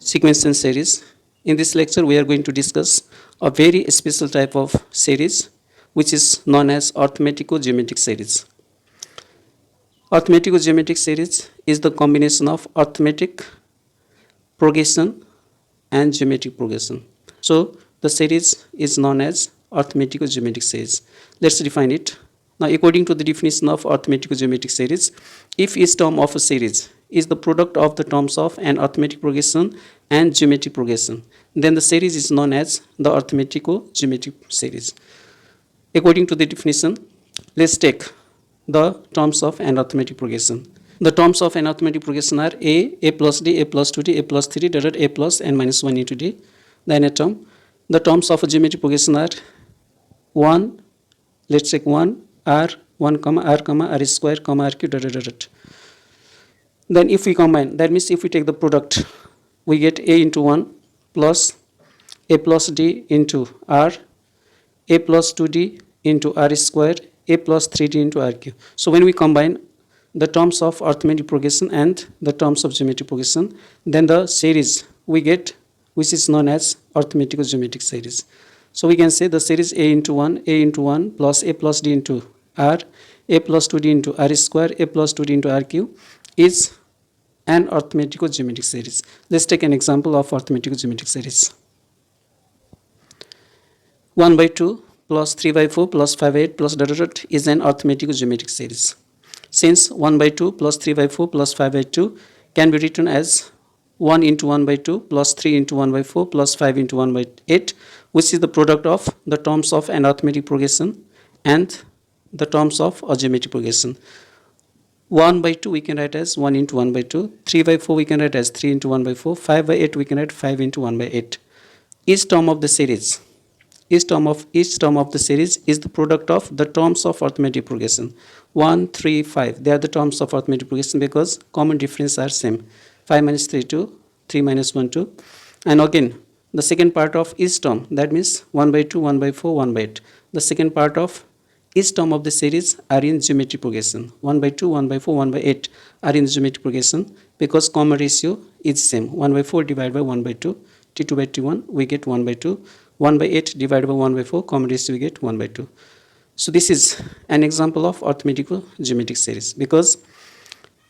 sequence and series. In this lecture, we are going to discuss a very special type of series, which is known as arithmetico-geometric series. Arithmetico-geometric series is the combination of arithmetic progression and geometric progression. So, the series is known as arithmetico-geometric series. Let's define it. Now, according to the definition of arithmetico-geometric series, if each term of a series is the product of the terms of an arithmetic progression and geometric progression, then the series is known as the arithmetico-geometric series. According to the definition, let's take the terms of an arithmetic progression. The terms of an arithmetic progression are a plus d, a plus 2d, a plus 3d, a plus n minus 1 into d, the nth term. The terms of a geometric progression are 1, let's take 1, r, 1, r square, r cube, Then if we combine, that means if we take the product, we get a into 1 plus a plus d into r, a plus 2d into r square, a plus 3d into r cube. So when we combine the terms of arithmetic progression and the terms of geometric progression, then the series we get, which is known as arithmetico-geometric series. So we can say the series a into 1 plus a plus d into r, a plus 2d into r square, a plus 2d into r cube is an arithmetico-geometric series. Let's take an example of arithmetico-geometric series. 1 by 2 plus 3 by 4 plus 5 by 8 plus is an arithmetico-geometric series. Since 1 by 2 plus 3 by 4 plus 5 by 2 can be written as 1 into 1 by 2 plus 3 into 1 by 4 plus 5 into 1 by 8, which is the product of the terms of an arithmetic progression and the terms of a geometric progression. 1 by 2 we can write as 1 into 1 by 2, 3 by 4 we can write as 3 into 1 by 4, 5 by 8 we can write 5 into 1 by 8. Each term of the series is the product of the terms of arithmetic progression. 1, 3, 5, they are the terms of arithmetic progression because common difference are same. 5 minus 3, 2, 3 minus 1, 2. And again, the second part of each term, that means 1 by 2, 1 by 4, 1 by 8. The second part of each term of the series are in geometric progression. 1 by 2, 1 by 4, 1 by 8 are in geometric progression because common ratio is same. 1 by 4 divided by 1 by 2, t2 by t1, we get 1 by 2. 1 by 8 divided by 1 by 4, common ratio we get 1 by 2. So this is an example of arithmetico-geometric series because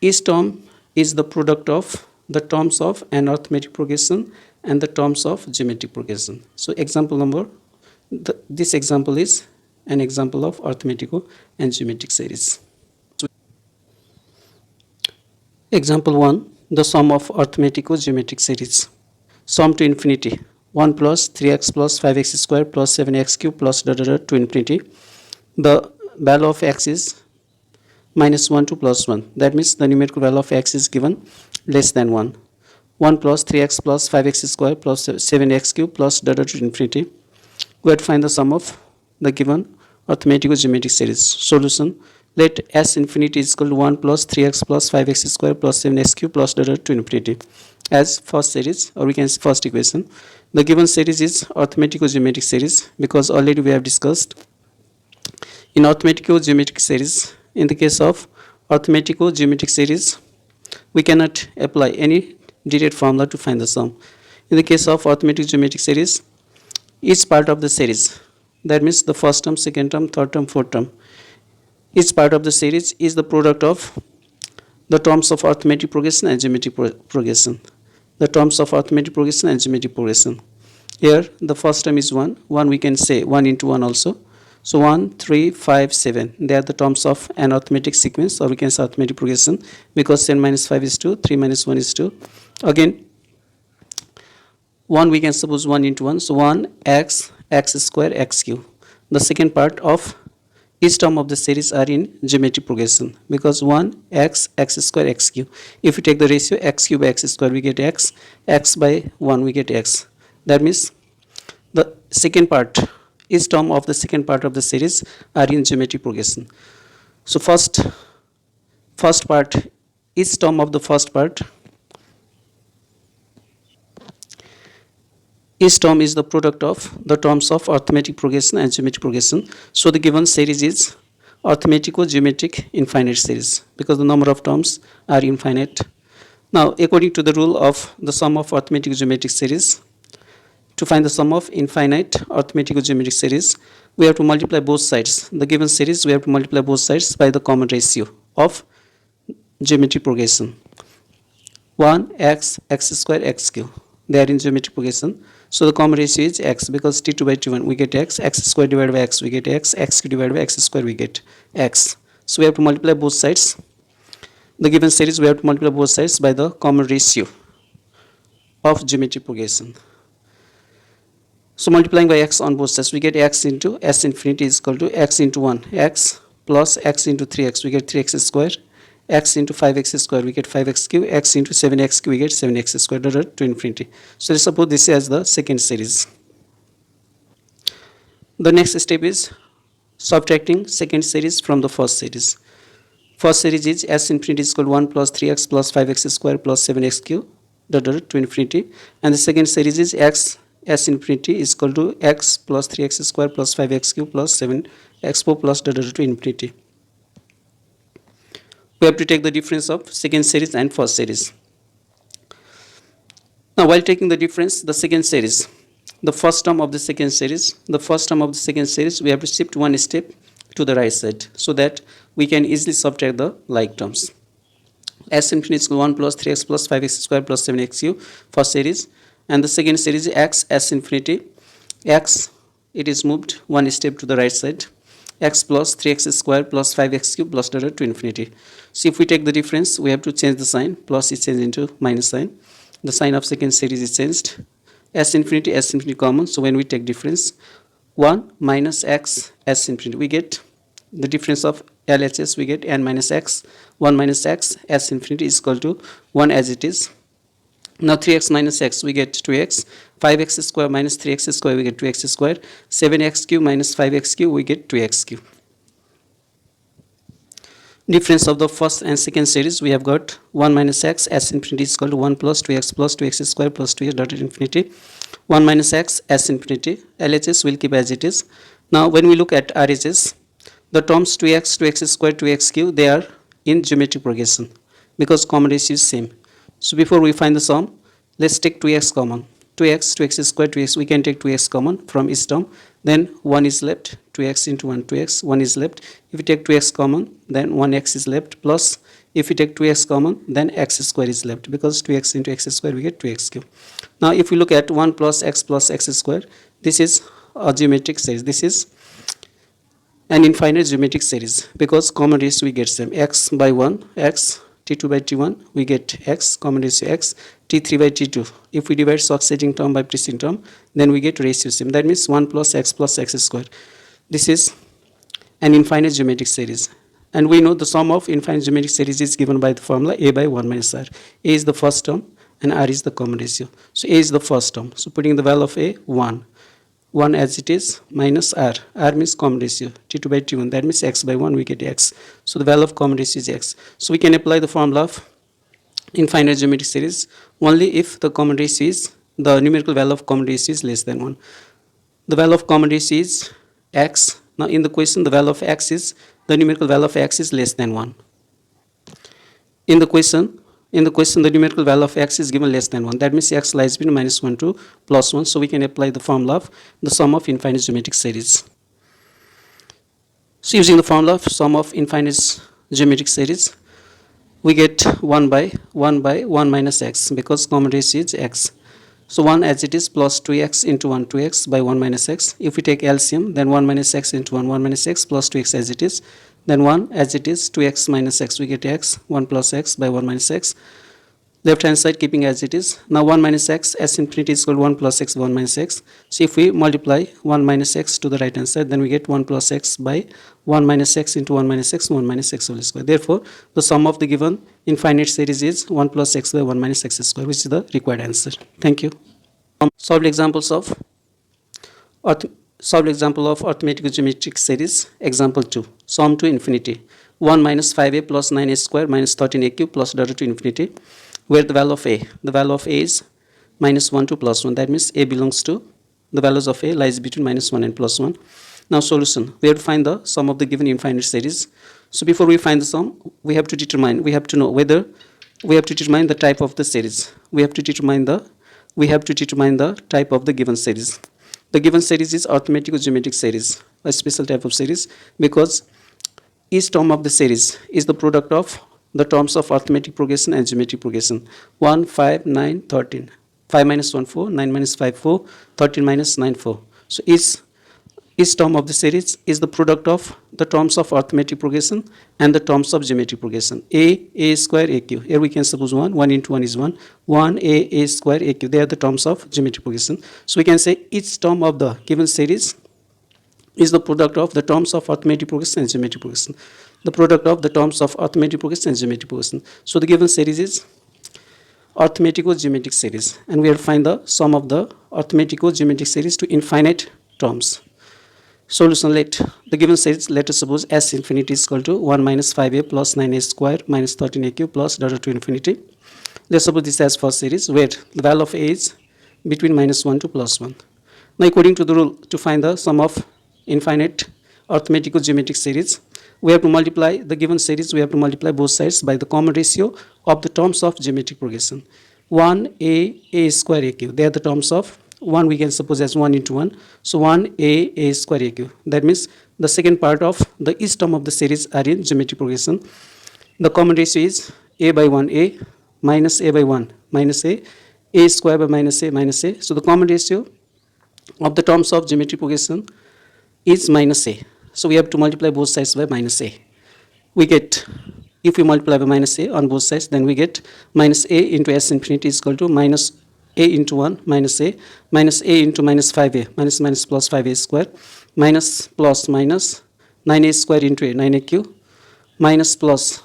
each term is the product of the terms of an arithmetic progression and the terms of geometric progression. So example number, this example is an example of arithmetico and geometric series. Example 1, the sum of arithmetico-geometric series. Sum to infinity. 1 plus 3x plus 5x square plus 7x cube plus to infinity. The value of x is minus 1 to plus 1. That means the numerical value of x is given less than 1. 1 plus 3x plus 5x square plus 7x cube plus to infinity. We have to find the sum of the given arithmetico-geometric series. Solution. Let s infinity is equal to 1 plus 3x plus 5x square plus 7x cube plus to infinity as first series, or we can say first equation. The given series is arithmetico-geometric series because already we have discussed in arithmetico-geometric series. In the case of arithmetico-geometric series, we cannot apply any direct formula to find the sum. In the case of arithmetic-geometric series, each part of the series, that means the first term, second term, third term, fourth term, each part of the series is the product of the terms of arithmetic progression and geometric progression. The terms of arithmetic progression and geometric progression. Here the first term is 1. 1 we can say 1 into 1 also. So 1, 3, 5, 7. They are the terms of an arithmetic sequence, or we can say arithmetic progression because 7 minus 5 is 2, 3 minus 1 is 2. Again 1 we can suppose 1 into 1. So 1 x, x square, x cube. The second part of each term of the series are in geometric progression because 1 x, x square, x cube. If we take the ratio x cube by x square, we get x, x by 1 we get x. That means the second part, each term of the second part of the series are in geometric progression. So first part, each term of the first part, each term is the product of the terms of arithmetic progression and geometric progression. So the given series is arithmetico-geometric infinite series because the number of terms are infinite. Now, according to the rule of the sum of arithmetic-geometric series, to find the sum of infinite arithmetico-geometric series, we have to multiply both sides. The given series, we have to multiply both sides by the common ratio of geometric progression. 1 x, x square, x cube. They are in geometric progression. So the common ratio is x, because t2 by t1 we get x, x square divided by x we get x, x cube divided by x square we get x. So we have to multiply both sides. The given series, we have to multiply both sides by the common ratio of geometric progression. So multiplying by x on both sides, we get x into s infinity is equal to x into 1, x plus x into 3x, we get 3x square, x into 5x square, we get 5x cube, x into 7x cube, we get 7x square, to infinity. So let's suppose this as the second series. The next step is subtracting second series from the first series. First series is s infinity is equal to 1 plus 3x plus 5x square plus 7x cube, to infinity. And the second series is x s infinity is equal to x plus 3x square plus 5x cube plus 7x4 plus to infinity. We have to take the difference of second series and first series. Now, while taking the difference, the second series, the first term of the second series, we have to shift one step to the right side so that we can easily subtract the like terms. S infinity is 1 plus 3x plus 5x square plus 7x cube, first series, and the second series is x s infinity. X, it is moved one step to the right side, x plus 3x square plus 5x cube plus to infinity. So if we take the difference, we have to change the sign. Plus is changed into minus sign. The sign of second series is changed. S infinity common. So when we take difference, 1 minus x s infinity, we get the difference of LHS, we get n minus x. 1 minus x s infinity is equal to 1 as it is. Now 3x minus x, we get 2x. 5x square minus 3x square, we get 2x square. 7x cube minus 5x cube, we get 2x cube. Difference of the first and second series, we have got 1 minus x s infinity is equal to 1 plus 2x square plus 2x dot at infinity. 1 minus x s infinity, LHS will keep as it is. Now when we look at RHS, the terms 2x square, 2x cube, they are in geometric progression because common ratio is same. So before we find the sum, let's take 2x common. 2x square, 2x, we can take 2x common from each term. Then 1 is left, 2x into 1, 2x, 1 is left. If we take 2x common, then 1x is left, plus if we take 2x common, then x square is left, because 2x into x square, we get 2x cube. Now if we look at 1 plus x square, this is a geometric series. This is an infinite geometric series because common ratio we get same. X by 1, x, t2 by t1, we get x, common ratio x, t3 by t2. If we divide succeeding term by preceding term, then we get ratio same. That means 1 plus x square. This is an infinite geometric series. And we know the sum of infinite geometric series is given by the formula a by 1 minus r. A is the first term and r is the common ratio. So a is the first term. So putting the value of a, 1. 1 as it is minus r. R means common ratio. T2 by T1. That means x by 1 we get x. So the value of common ratio is x. So we can apply the formula of infinite geometric series only if the common ratio is, the numerical value of common ratio is less than 1. The value of common ratio is x. Now in the question the value of x is, the numerical value of x is less than 1. In the question the numerical value of x is given less than 1. That means x lies between minus 1 to plus 1. So we can apply the formula of the sum of infinite geometric series. So using the formula of sum of infinite geometric series, we get 1 by 1 minus x because common ratio is x. So 1 as it is plus 2x into 1, 2x by 1 minus x. If we take LCM, then 1 minus x into 1, 1 minus x plus 2x as it is. Then 1 as it is, 2x minus x, we get x, 1 plus x by 1 minus x. Left hand side keeping as it is. Now 1 minus x, s infinity is equal to 1 plus x by 1 minus x. So if we multiply 1 minus x to the right hand side, then we get 1 plus x by 1 minus x into 1 minus x whole square. Therefore, the sum of the given infinite series is 1 plus x by 1 minus x square, which is the required answer. Thank you. Solved example of arithmetico-geometric series. Example 2. Sum to infinity. 1 minus 5a plus 9a square minus 13a cube plus to infinity. Where the value of a? The value of a is minus 1 to plus 1. That means a belongs to, the values of a lies between minus 1 and plus 1. Now solution. We have to find the sum of the given infinite series. So before we find the sum, we have to know whether we have to determine the type of the series. We have to determine the type of the given series. The given series is arithmetico-geometric series, a special type of series, because each term of the series is the product of the terms of arithmetic progression and geometric progression. 1, 5, 9, 13. 5 minus 1, 4. 9 minus 5, 4. 13 minus 9, 4. So each term of the series is the product of the terms of arithmetic progression and the terms of geometric progression. A square, A cube. Here we can suppose 1. 1 into 1 is 1. 1, A square, A cube. They are the terms of geometric progression. So we can say each term of the given series is the product of the terms of arithmetic progression and geometric progression. The product of the terms of arithmetic progression and geometric progression. So the given series is arithmetico-geometric series, and we have to find the sum of the arithmetico-geometric series to infinite terms. Solution: let the given series, let us suppose S infinity is equal to 1 minus 5a plus 9a square minus 13a cube plus dot to infinity. Let's suppose this as first series where the value of a is between minus 1 to plus 1. Now according to the rule, to find the sum of infinite arithmetico-geometric series, we have to multiply the given series, we have to multiply both sides by the common ratio of the terms of geometric progression. 1a square a cube, they are the terms of 1, we can suppose as 1 into 1. So 1a square a cube. That means the second part of the each term of the series are in geometric progression. The common ratio is a by 1a minus a by 1 minus a square by minus a minus a. So the common ratio of the terms of geometric progression is minus a. So we have to multiply both sides by minus a. We get, if we multiply by minus a on both sides, then we get minus a into s infinity is equal to minus a into 1 minus a into minus 5a minus plus 5a square minus plus minus 9a square into a 9a cube minus plus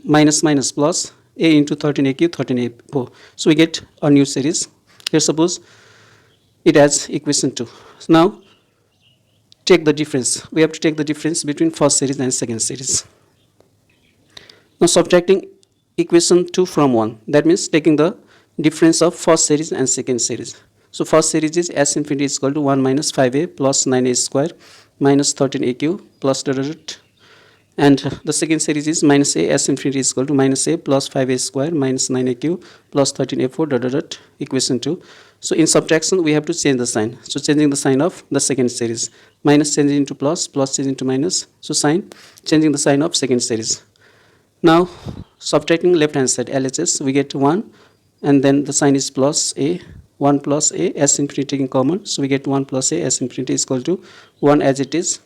minus plus a into 13a cube 13a 4. So we get a new series. Here suppose it has equation 2. So now take the difference. We have to take the difference between first series and second series. Now subtracting equation 2 from 1, that means taking the difference of first series and second series. So first series is s infinity is equal to 1 minus 5a plus 9a square minus 13a cube plus dot, and the second series is minus a s infinity is equal to minus a plus 5a square minus 9a cube plus 13a 4 dot equation 2. So in subtraction we have to change the sign. So changing the sign of the second series, minus changing into plus, plus changing into minus. So sign, changing the sign of second series. Now subtracting left hand side LHS, we get 1 and then the sign is plus a, 1 plus a s infinity taking common. So we get 1 plus a s infinity is equal to 1 as it is.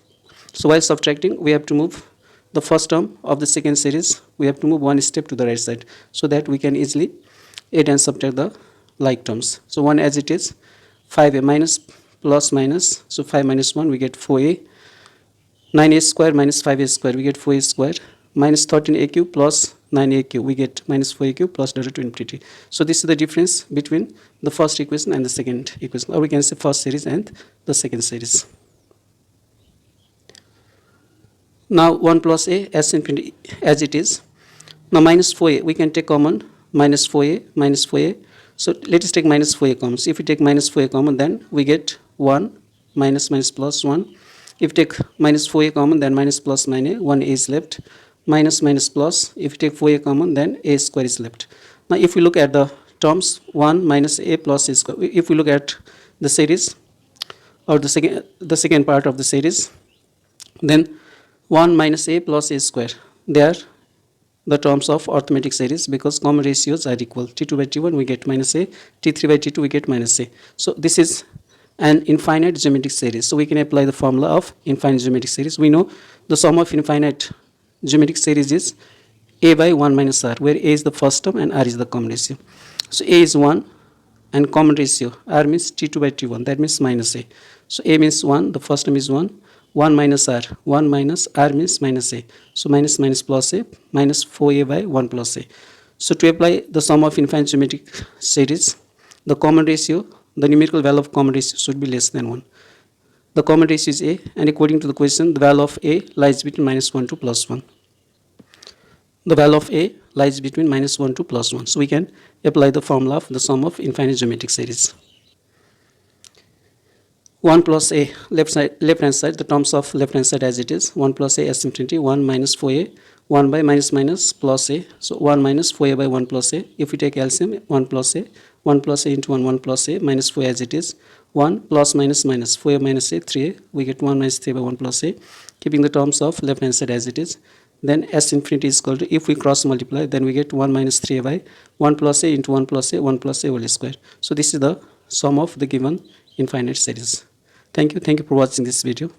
So while subtracting we have to move the first term of the second series, we have to move one step to the right side so that we can easily add and subtract the like terms. So 1 as it is, 5a minus plus minus, so 5 minus 1 we get 4a, 9a square minus 5a square we get 4a square minus 13a cube plus 9a cube we get minus 4a cube plus dot to infinity. So this is the difference between the first equation and the second equation, or we can say first series and the second series. Now 1 plus a s infinity as it is. Now minus 4a we can take common, minus 4a. So let us take minus 4a common. So if we take minus 4a common, then we get 1 minus plus 1. If we take minus 4a common, then minus plus 9a, 1a is left. Minus plus, if we take 4a common, then a square is left. Now if we look at the terms 1 minus a plus a square, if we look at the series or the second part of the series, then 1 minus a plus a square, they are the terms of arithmetic series because common ratios are equal. T2 by T1 we get minus a, T3 by T2 we get minus a. So this is an infinite geometric series. So we can apply the formula of infinite geometric series. We know the sum of infinite geometric series is a by 1 minus r, where a is the first term and r is the common ratio. So a is 1 and common ratio r means T2 by T1, that means minus a. So a means 1, the first term is 1, 1 minus r, 1 minus r means minus a. So minus plus a, minus 4a by 1 plus a. So to apply the sum of infinite geometric series, the common ratio, the numerical value of common ratio should be less than 1. The common ratio is a, and according to the question, the value of a lies between minus 1 to plus 1. The value of a lies between minus 1 to plus 1. So we can apply the formula of the sum of infinite geometric series. 1 plus a, left hand side, the terms of left hand side as it is, 1 plus a s infinity, 1 minus 4a, 1 by minus minus plus a, so 1 minus 4a by 1 plus a. If we take LCM, 1 plus a, 1 plus a into 1 plus a minus 4 as it is, 1 plus minus minus 4a minus a 3a, we get 1 minus 3 by 1 plus a, keeping the terms of left hand side as it is. Then s infinity is equal to, if we cross multiply, then we get 1 minus 3a by 1 plus a into 1 plus a, 1 plus a whole square. So this is the sum of the given infinite series. Thank you for watching this video.